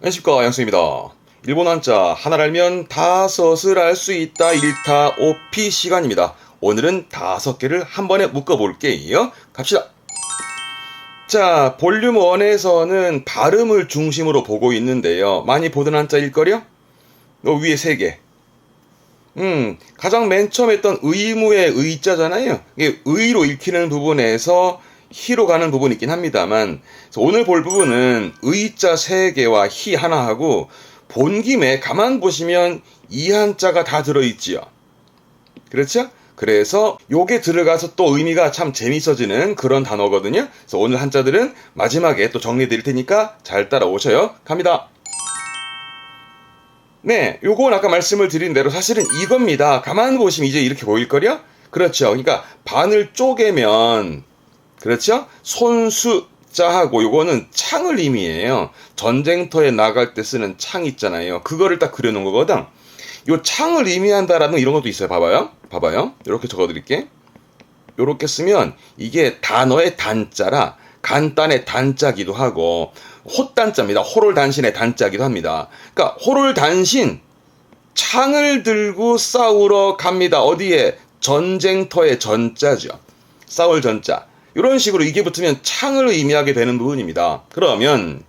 안녕하십니까, 양수입니다. 일본 한자 하나를 알면 다섯을 알 수 있다. 1타 5피 시간입니다. 오늘은 5개를 한 번에 묶어볼게요. 갑시다. 자, 볼륨 1에서는 발음을 중심으로 보고 있는데요. 많이 보던 한자 일거리요? 위에 3개. 가장 맨 처음 했던 의무의 의자잖아요. 이게 의로 읽히는 부분에서 희로 가는 부분이 있긴 합니다만, 오늘 볼 부분은 의자 3개와 희 하나하고 본 김에 가만 보시면 이 한자가 다 들어있지요. 그렇죠? 그래서 요게 들어가서 또 의미가 참 재밌어지는 그런 단어거든요. 그래서 오늘 한자들은 마지막에 또 정리해 드릴 테니까 잘 따라오셔요. 갑니다. 네, 요건 아까 말씀을 드린 대로 사실은 이겁니다. 가만 보시면 이제 이렇게 보일걸요? 그렇죠. 그러니까 반을 쪼개면, 그렇죠? 손수자하고 요거는 창을 의미해요. 전쟁터에 나갈 때 쓰는 창 있잖아요. 그거를 딱 그려놓은 거거든. 요 창을 의미한다라는 이런 것도 있어요. 봐봐요. 이렇게 적어드릴게. 요렇게 쓰면 이게 단어의 단자라 간단의 단자기도 하고 호단자입니다. 호를 단신의 단자기도 합니다. 그러니까 호를 단신 창을 들고 싸우러 갑니다. 어디에? 전쟁터의 전자죠. 싸울 전자. 이런 식으로 이게 붙으면 창을 의미하게 되는 부분입니다. 그러면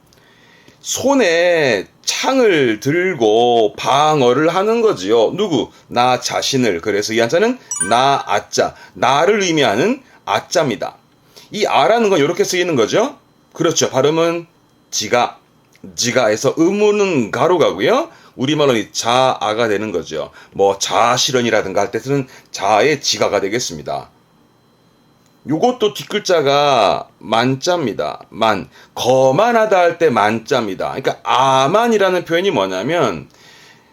손에 창을 들고 방어를 하는 거지요. 누구? 나 자신을. 그래서 이 한자는 나 아자, 나를 의미하는 아자입니다. 이 아라는 건 이렇게 쓰이는 거죠. 그렇죠. 발음은 지가에서 의무는 가로 가고요. 우리말로는 자아가 되는 거죠. 뭐 자실현이라든가 할 때 쓰는 자의 지가가 되겠습니다. 요것도 뒷글자가 만자입니다. 거만하다 할 때 만자입니다. 그러니까 아만이라는 표현이 뭐냐면,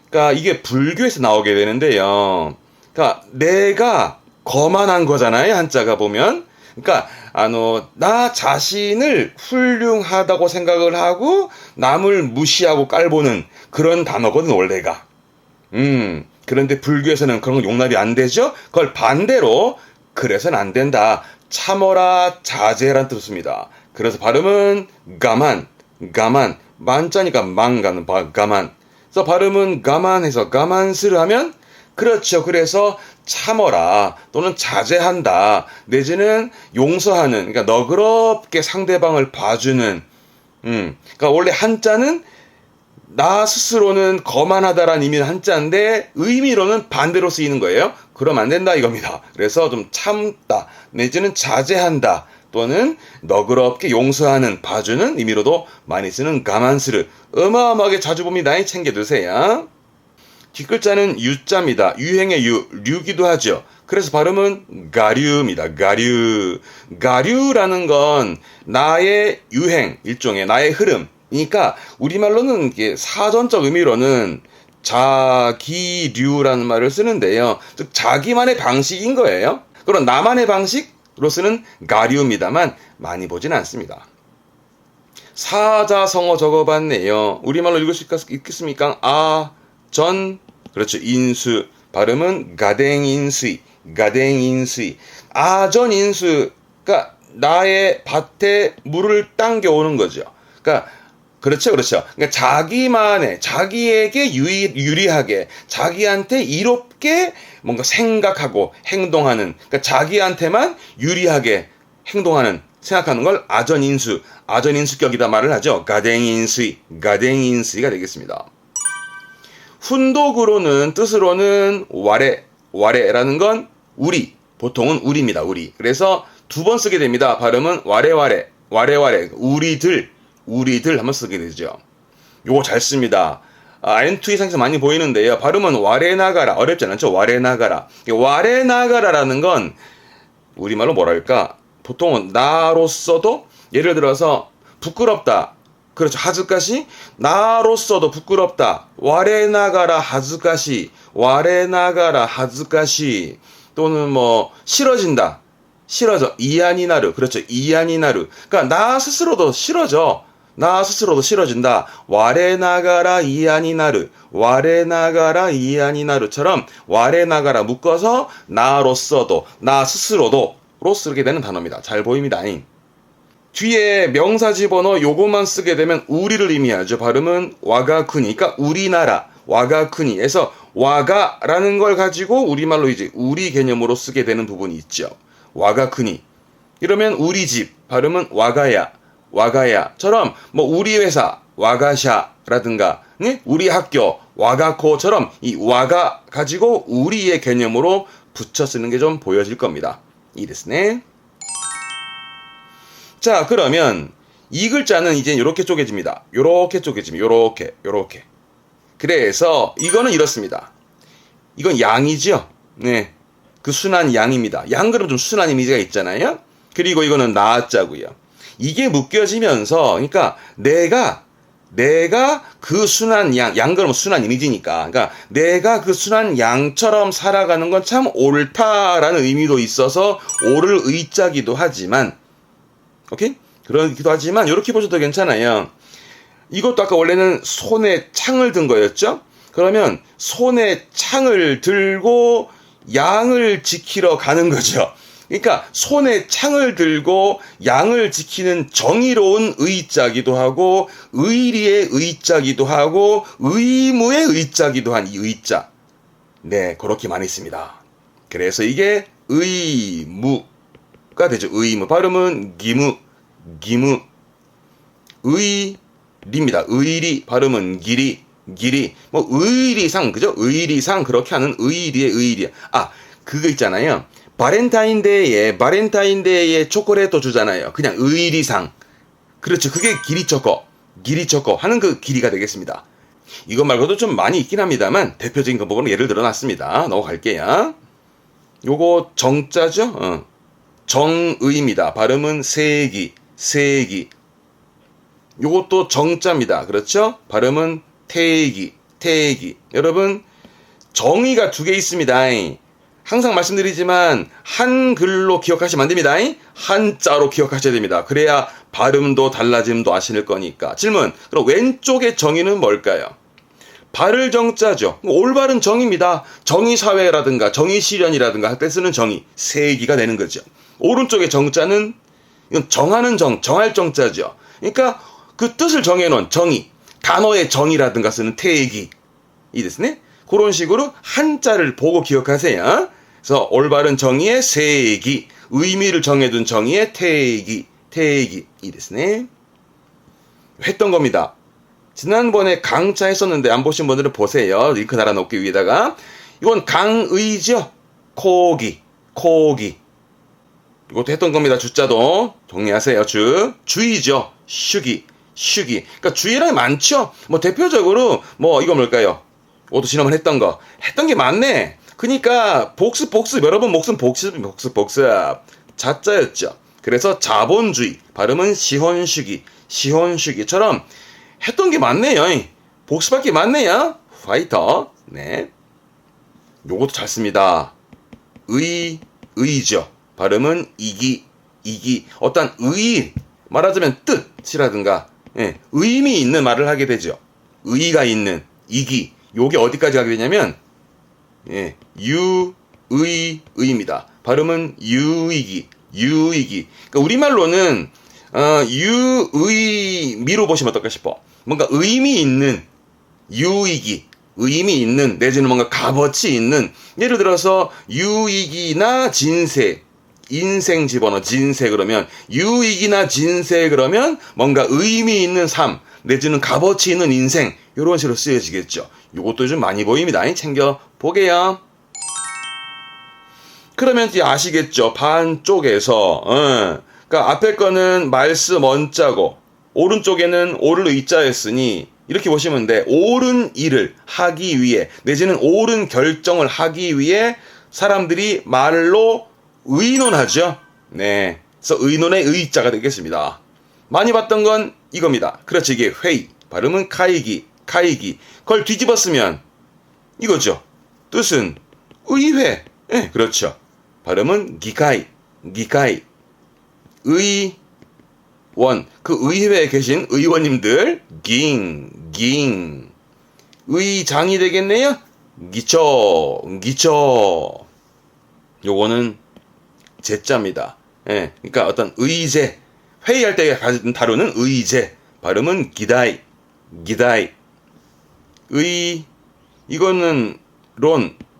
그러니까 이게 불교에서 나오게 되는데요. 그러니까 내가 거만한 거잖아요. 한자가 보면. 그러니까 나 자신을 훌륭하다고 생각을 하고 남을 무시하고 깔보는 그런 단어거든 원래가. 그런데 불교에서는 그런 건 용납이 안 되죠. 그걸 반대로 그래서는 안 된다. 참어라, 자제란 뜻입니다. 그래서 발음은 가만, 만자니까 망가는 가만. 그래서 발음은 가만해서 가만스를 하면 그렇죠. 그래서 참어라 또는 자제한다 내지는 용서하는, 그러니까 너그럽게 상대방을 봐주는. 그러니까 원래 한자는 나 스스로는 거만하다라는 의미는 한자인데 의미로는 반대로 쓰이는 거예요. 그러면 안 된다 이겁니다. 그래서 좀 참다 내지는 자제한다 또는 너그럽게 용서하는, 봐주는 의미로도 많이 쓰는 가만스를 어마어마하게 자주 봅니다. 챙겨두세요. 뒷글자는 유자입니다. 유행의 류기도 하죠. 그래서 발음은 가류입니다. 가류라는 건 나의 유행, 일종의 나의 흐름. 그러니까 우리말로는 이게 사전적 의미로는 자기류라는 말을 쓰는데요. 즉 자기만의 방식인 거예요. 그럼 나만의 방식으로 쓰는 가류입니다만 많이 보진 않습니다. 사자성어 적어봤네요. 우리말로 읽을 수 있겠습니까? 그렇죠. 인수. 발음은 가댕인수이. 아전인수가 나의 밭에 물을 당겨오는 거죠. 그러니까 그렇죠. 그러니까 자기에게 유리하게, 자기한테 이롭게 뭔가 생각하고 행동하는, 그러니까 자기한테만 유리하게 행동하는, 생각하는 걸 아전인수격이다 말을 하죠. 가댕인수이가 되겠습니다. 훈독으로는, 뜻으로는 와레라는 건 우리, 보통은 우리입니다. 우리. 그래서 2번 쓰게 됩니다. 발음은 와레, 우리들 한번 쓰게 되죠. 요거 잘 씁니다. N2 이상에서 많이 보이는데요. 발음은 와레나가라. 어렵지 않죠? 와레나가라라는 건 우리말로 뭐랄까? 보통은 나로서도, 예를 들어서 부끄럽다. 그렇죠. 하즈카시. 나로서도 부끄럽다. 와레나가라 하즈카시. 또는 뭐 싫어져. 이안이나르. 그렇죠. 이안이나르. 그러니까 나 스스로도 싫어진다. 와레나가라 이안이나르처럼 와레나가라 묶어서 나로서도, 나 스스로도 로 쓰게 되는 단어입니다. 잘 보입니다. 뒤에 명사 집어넣어 요것만 쓰게 되면 우리를 의미하죠. 발음은 와가쿠니. 그러니까 우리나라, 와가쿠니에서 와가라는 걸 가지고 우리말로 이제 우리 개념으로 쓰게 되는 부분이 있죠. 와가쿠니. 이러면 우리 집, 발음은 와가야, 와가야처럼 뭐 우리 회사, 와가샤라든가 우리 학교, 와가코처럼 이 와가 가지고 우리의 개념으로 붙여 쓰는 게 좀 보여질 겁니다. 이ですね. 자, 그러면 이 글자는 이제 이렇게 쪼개집니다. 요렇게 쪼개집니다. 요렇게. 그래서 이거는 이렇습니다. 이건 양이죠. 네. 그 순한 양입니다. 양 그럼 좀 순한 이미지가 있잖아요. 그리고 이거는 나자고요. 이게 묶여지면서 그러니까 내가 그 순한 양 그러면 순한 이미지니까. 그러니까 내가 그 순한 양처럼 살아가는 건 참 옳다라는 의미도 있어서 옳을 의자기도 하지만 오케이? 그러기도 하지만 이렇게 보셔도 괜찮아요. 이것도 아까 원래는 손에 창을 든 거였죠? 그러면 손에 창을 들고 양을 지키러 가는 거죠. 그러니까 손에 창을 들고 양을 지키는 정의로운 의자기도 하고 의리의 의자기도 하고 의무의 의자기도 한 이 의자. 네, 그렇게 많이 씁니다. 그래서 이게 의무가 되죠. 의무. 발음은 기무. 의리입니다. 의리. 발음은 기리. 뭐 의리상, 그죠? 의리상 그렇게 하는 의리의 의리. 아, 그거 있잖아요. 바렌타인데이에 초콜릿도 주잖아요. 그냥 의리상. 그렇죠. 그게 기리초코 하는 그 길이가 되겠습니다. 이것 말고도 좀 많이 있긴 합니다만 대표적인 그 부분은 예를 들어 놨습니다. 넘어갈게요. 요거 정자죠? 정의입니다. 발음은 세기. 요것도 정자입니다. 그렇죠? 발음은 태기. 여러분, 정의가 두 개 있습니다. 항상 말씀드리지만 한글로 기억하시면 안 됩니다. 한자로 기억하셔야 됩니다. 그래야 발음도 달라짐도 아실 거니까. 질문, 그럼 왼쪽의 정의는 뭘까요? 발을 정자죠. 올바른 정의입니다. 정의사회라든가 정의실현이라든가 할 때 쓰는 정의, 세기가 되는 거죠. 오른쪽의 정자는 이건 정하는 정할 정자죠. 그러니까 그 뜻을 정해놓은 정의, 단어의 정의라든가 쓰는 태기. 이ですね. 그런 식으로 한자를 보고 기억하세요. 그래서 올바른 정의의 세기, 의미를 정해둔 정의의 태기. 이ですね. 했던 겁니다. 지난번에 강차 했었는데 안 보신 분들은 보세요. 링크 달아놓을게요. 위에다가. 이건 강의죠. 코기. 이것도 했던 겁니다. 주자도 정리하세요. 주의죠. 슈기. 그러니까 주의란 많죠. 뭐 대표적으로 뭐 이거 뭘까요? 오도 지난번 했던 게 많네. 그러니까 복습 여러분 목숨 복습 자자였죠. 그래서 자본주의 발음은 시혼주기처럼 했던 게 많네요. 복습할 게 많네요. 파이터. 네. 요것도 잘 씁니다. 의죠. 발음은 이기. 어떤 말하자면 뜻이라든가 의미 있는 말을 하게 되죠. 의가 있는 이기. 요게 어디까지 가게 되냐면 유의입니다. 발음은 유이기. 그러니까 우리말로는 유의미로 보시면 어떨까 싶어. 뭔가 의미 있는 유이기. 의미 있는 내지는 뭔가 값어치 있는 예를 들어서 유익이나 진세 인생 집어넣어 진세 그러면 유익이나 진세 그러면 뭔가 의미 있는 삶 내지는 값어치 있는 인생 이런 식으로 쓰여지겠죠. 이것도 좀 많이 보입니다. 챙겨 보게요. 그러면 이제 아시겠죠. 반쪽에서 그러니까 앞에 거는 말씀 원자고 오른쪽에는 오를 의자였으니 이렇게 보시면 돼. 옳은 일을 하기 위해 내지는 옳은 결정을 하기 위해 사람들이 말로 의논하죠. 네. 그래서 의논의 의자가 되겠습니다. 많이 봤던 건 이겁니다. 그렇지. 이게 회의. 발음은 카이기. 그걸 뒤집었으면 이거죠. 뜻은 의회. 네, 그렇죠. 발음은 기카이. 의원. 그 의회에 계신 의원님들 깅. 의장이 되겠네요. 기초. 요거는 제자입니다. 예, 그러니까 어떤 의제, 회의할 때 다루는 의제. 발음은 기다이. 기다이. 이거는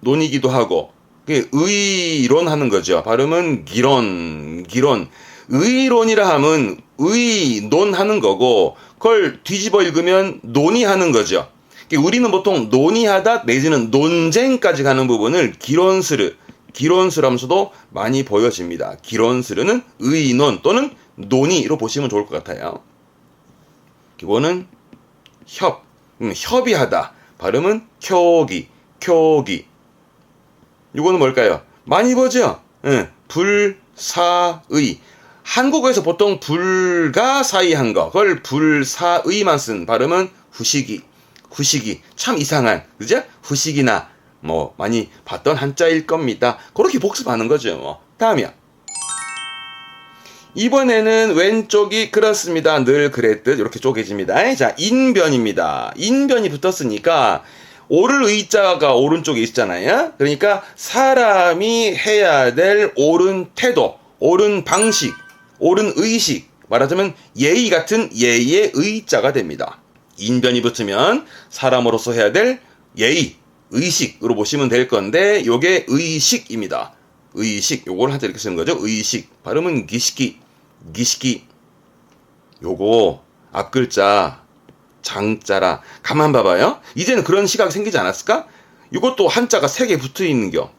논이기도 하고, 의론하는 거죠. 발음은 기론. 의론이라 하면 의논하는 거고, 그걸 뒤집어 읽으면 논의하는 거죠. 우리는 보통 논의하다 내지는 논쟁까지 가는 부분을 기론스라면서도 많이 보여집니다. 기론스르는 의논 또는 논의로 보시면 좋을 것 같아요. 기본은 협의하다. 발음은 쿄기. 이거는 뭘까요? 많이 보죠? 불사의. 한국어에서 보통 불가사의한 거, 그걸 불사의만 쓴 발음은 후시기. 참 이상한, 그죠? 후시기나 많이 봤던 한자일 겁니다. 그렇게 복습하는 거죠. 다음이야. 이번에는 왼쪽이 그렇습니다. 늘 그랬듯 이렇게 쪼개집니다. 자, 인변입니다. 인변이 붙었으니까 오를 의자가 오른쪽에 있잖아요. 그러니까 사람이 해야 될 옳은 태도, 옳은 방식, 옳은 의식, 말하자면 예의 같은 예의의 의자가 됩니다. 인변이 붙으면 사람으로서 해야 될 예의, 의식으로 보시면 될 건데 요게 의식입니다. 의식, 요걸 한자 이렇게 쓰는 거죠. 의식. 발음은 기시키. 요거 앞글자 장자라. 가만 봐봐요. 이제는 그런 시각이 생기지 않았을까? 이것도 한자가 3개 붙어 있는겨.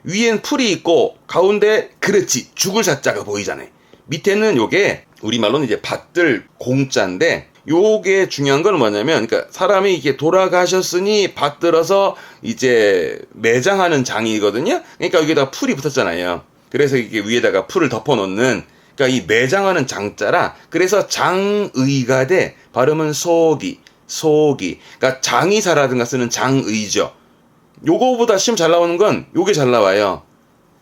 위엔 풀이 있고 가운데 그렇지 죽을 사자가 보이잖아요. 밑에는 요게 우리말로는 이제 밭들 공자인데, 요게 중요한 건 뭐냐면, 그러니까 사람이 이게 돌아가셨으니 밭들어서 이제 매장하는 장이거든요. 그러니까 여기다가 풀이 붙었잖아요. 그래서 이게 위에다가 풀을 덮어놓는, 그러니까 이 매장하는 장자라. 그래서 장의가 돼. 발음은 소기. 그러니까 장의사라든가 쓰는 장의죠. 요거보다 시험 잘 나오는 건 요게 잘 나와요.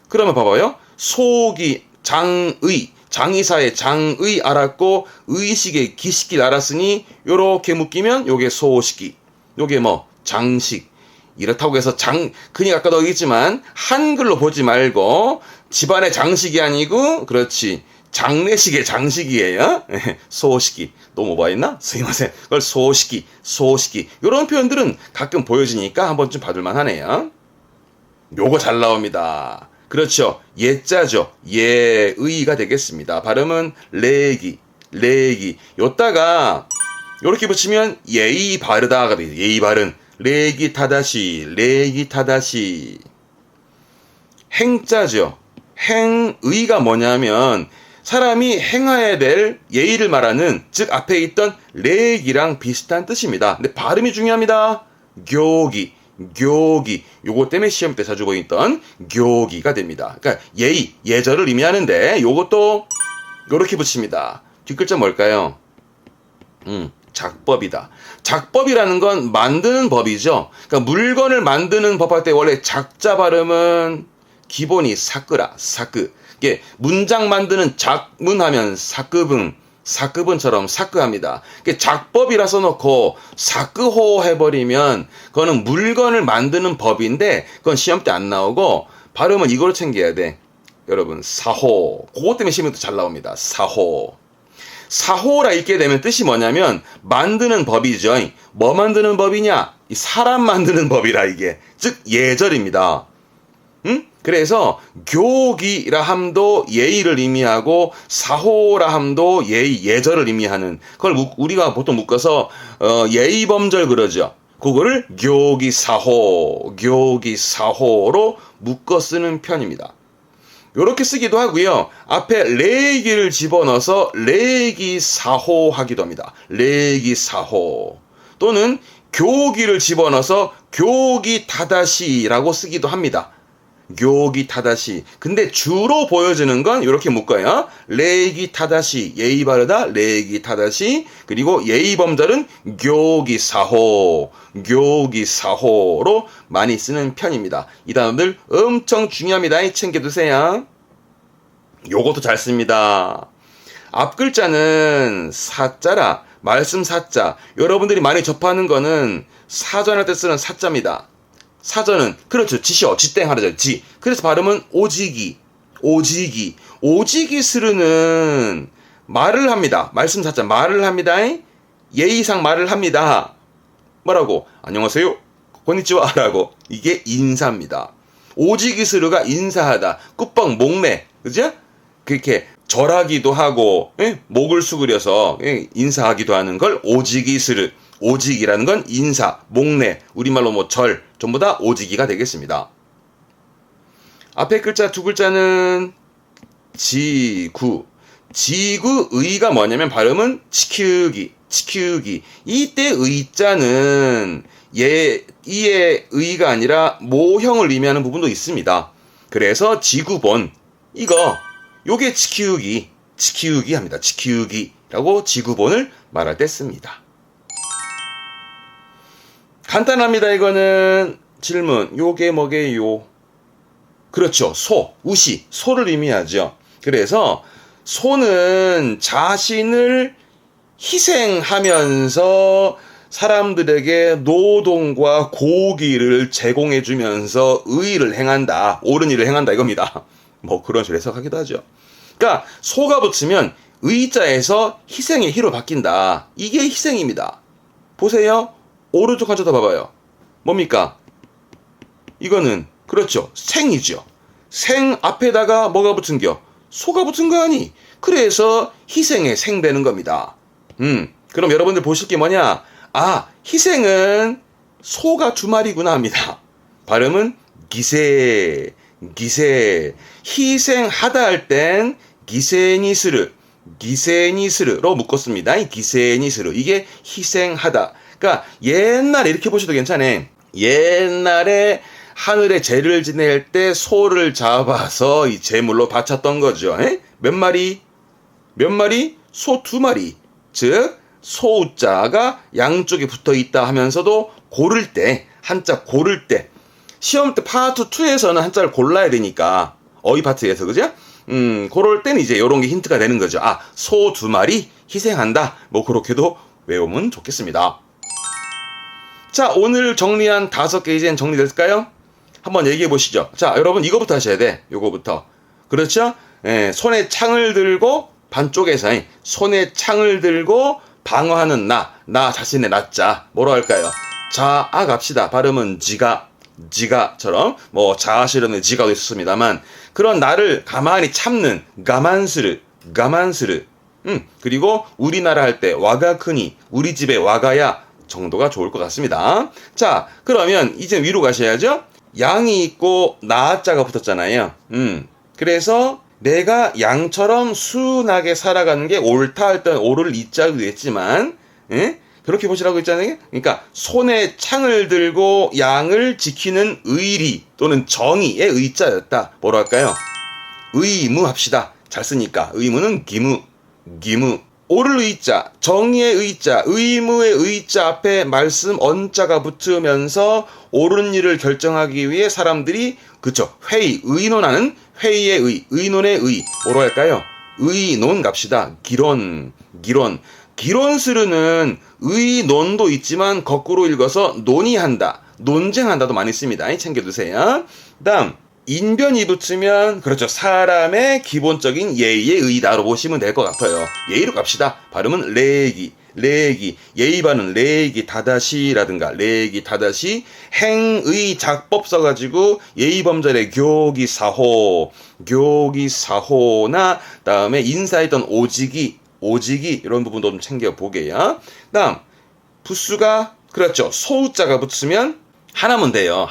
그러면 봐봐요. 소기, 장의. 장의사의 장의 알았고 의식의 기식이 알았으니 요렇게 묶이면 요게 소식이, 요게 장식. 이렇다고 해서 그니까 아까도 얘기했지만 한글로 보지 말고 집안의 장식이 아니고, 그렇지, 장례식의 장식이에요. 소식이. 너무 오버했나? 스미마셍. 그걸 소식이. 요런 표현들은 가끔 보여지니까 한 번쯤 봐둘만 하네요. 요거 잘 나옵니다. 그렇죠. 예자죠. 예의가 되겠습니다. 발음은 레기. 요따가 요렇게 붙이면 예의 바르다가 돼요. 예의 바른. 레기 타다시. 행자죠. 행의가 뭐냐면 사람이 행해야 될 예의를 말하는, 즉 앞에 있던 레기랑 비슷한 뜻입니다. 근데 발음이 중요합니다. 교기. 요거 때문에 시험 때 자주 보였던 교기가 됩니다. 그러니까 예의, 예절을 의미하는데 요것도 요렇게 붙입니다. 뒷글자 뭘까요? 작법이다. 작법이라는 건 만드는 법이죠. 그러니까 물건을 만드는 법할 때 원래 작자 발음은 기본이 사끄. 이게 문장 만드는 작문하면 사끄분처럼 사끄합니다. 작법이라 써놓고 사끄호 해버리면 그거는 물건을 만드는 법인데 그건 시험 때 안 나오고, 발음은 이걸 챙겨야 돼. 여러분, 사호. 그것 때문에 시험에 또 잘 나옵니다. 사호라 읽게 되면 뜻이 뭐냐면 만드는 법이죠. 뭐 만드는 법이냐? 사람 만드는 법이라 이게. 즉 예절입니다. 그래서 교기라 함도 예의를 의미하고 사호라 함도 예절을 의미하는, 그걸 우리가 보통 묶어서 예의범절 그러죠. 그거를 교기사호로 묶어 쓰는 편입니다. 요렇게 쓰기도 하고요. 앞에 레기를 집어넣어서 레기사호 하기도 합니다. 레기사호. 또는 교기를 집어넣어서 교기타다시라고 쓰기도 합니다. 교기타다시. 근데 주로 보여지는 건 이렇게 묶어요. 레기타다시, 예의 바르다, 레기타다시. 그리고 예의범절은 교기사호로 많이 쓰는 편입니다. 이 단어들 엄청 중요합니다. 챙겨두세요. 요것도 잘 씁니다. 앞글자는 사자라. 말씀 사자. 여러분들이 많이 접하는 거는 사전할 때 쓰는 사자입니다. 사전은 그렇죠. 지시어, 지땡 하죠. 지. 그래서 발음은 오지기 스르는 말을 합니다. 말씀 사자 말을 합니다. 예의상 말을 합니다. 뭐라고? 안녕하세요. 고니치와라고. 이게 인사입니다. 오지기스르가 인사하다. 꾸뻥 목례. 그죠? 그렇게 절하기도 하고 목을 수그려서 인사하기도 하는 걸 오지기스르. 오직이라는 건 인사, 목례, 우리말로 뭐 절, 전부 다 오직이가 되겠습니다. 앞에 글자 두 글자는 지구. 지구의가 뭐냐면 발음은 치키우기. 이때 의자는 이의 의가 아니라 모형을 의미하는 부분도 있습니다. 그래서 지구본, 요게 치키우기 합니다. 치키우기라고 지구본을 말할 때 씁니다. 간단합니다. 이거는 질문. 요게 뭐게요? 그렇죠. 소를 의미하죠. 그래서 소는 자신을 희생하면서 사람들에게 노동과 고기를 제공해주면서 의를 행한다. 옳은 일을 행한다 이겁니다. 뭐 그런 식으로 해석하기도 하죠. 그러니까 소가 붙으면 의자에서 희생의 희로 바뀐다. 이게 희생입니다. 보세요. 오른쪽 한쪽 더 봐봐요. 뭡니까? 이거는 그렇죠. 생이죠. 생 앞에다가 뭐가 붙은겨? 소가 붙은 거 아니? 그래서 희생의 생 되는 겁니다. 그럼 여러분들 보실 게 뭐냐? 아, 희생은 소가 두 마리구나 합니다. 발음은 기세. 희생하다 할 땐 기세니스르로 묶었습니다. 기세니스르. 이게 희생하다. 그러니까 옛날에 이렇게 보셔도 괜찮아. 옛날에 하늘에 제를 지낼 때 소를 잡아서 이 제물로 바쳤던 거죠. 몇 마리? 소 두 마리. 즉 소자가 양쪽에 붙어 있다 하면서도 고를 때, 한자 고를 때, 시험 때 파트 2에서는 한자를 골라야 되니까 어휘 파트에서 그죠? 그럴 때는 이제 이런 게 힌트가 되는 거죠. 아, 소 두 마리 희생한다. 뭐 그렇게도 외우면 좋겠습니다. 자, 오늘 정리한 5개 이제는 정리됐을까요? 한번 얘기해 보시죠. 자, 여러분 이거부터 하셔야 돼. 요거부터. 그렇죠? 손에 창을 들고 반쪽에서 손에 창을 들고 방어하는 나 자신의 나자 뭐로 할까요? 자아 갑시다. 발음은 지가처럼 뭐 자아실현의 지가도 있었습니다만 그런 나를 가만히 참는 가만스르 그리고 우리나라 할 때 와가크니 우리 집에 와가야 정도가 좋을 것 같습니다. 자, 그러면 이제 위로 가셔야죠. 양이 있고 나자가 붙었잖아요. 그래서 내가 양처럼 순하게 살아가는 게 옳다 할 때 옳을 이자도 했지만 그렇게 보시라고 했잖아요. 그러니까 손에 창을 들고 양을 지키는 의리 또는 정의의 의자였다. 뭐로 할까요? 의무 합시다. 잘 쓰니까. 의무는 기무. 옳을 의자, 정의의 의자, 의무의 의자 앞에 말씀 언자가 붙으면서 옳은 일을 결정하기 위해 사람들이 의논하는 회의의 의논의 의, 뭐로 할까요? 의논 갑시다. 기론스르는 의논도 있지만 거꾸로 읽어서 논의한다, 논쟁한다도 많이 씁니다. 챙겨두세요. 다음 인변이 붙으면 사람의 기본적인 예의의 의다로 보시면 될 것 같아요. 예의로 갑시다. 발음은 레기 예의 바른 레기 다다시라든가 레기 다다시 행의 작법 써가지고 예의 범절의 교기사호나 다음에 인사했던 오직이 이런 부분도 좀 챙겨보게요. 다음 부수가 소자가 붙으면 하나면 돼요.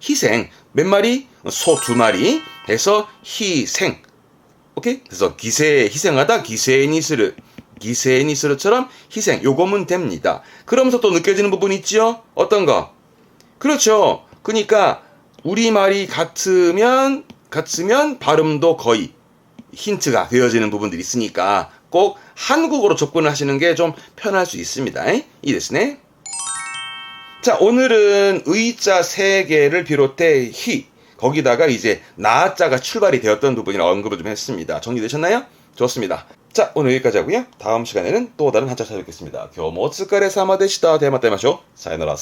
희생 몇 마리? 소 두 마리 해서 희생. 오케이? 그래서 희생하다 기세니스르처럼 희생. 요거면 됩니다. 그러면서 또 느껴지는 부분이 있지요? 어떤 거? 그렇죠. 그러니까 우리말이 같으면 발음도 거의 힌트가 되어지는 부분들이 있으니까 꼭 한국어로 접근을 하시는 게 좀 편할 수 있습니다. 이 됐네. 자, 오늘은 의자 3개를 비롯해 거기다가 이제 나자가 출발이 되었던 부분이라 언급을 좀 했습니다. 정리되셨나요? 좋습니다. 자, 오늘 여기까지 하고요. 다음 시간에는 또 다른 한자 찾아뵙겠습니다. 교모 오츠카레 사마 데시타. 대마떼마쇼. 사요나라.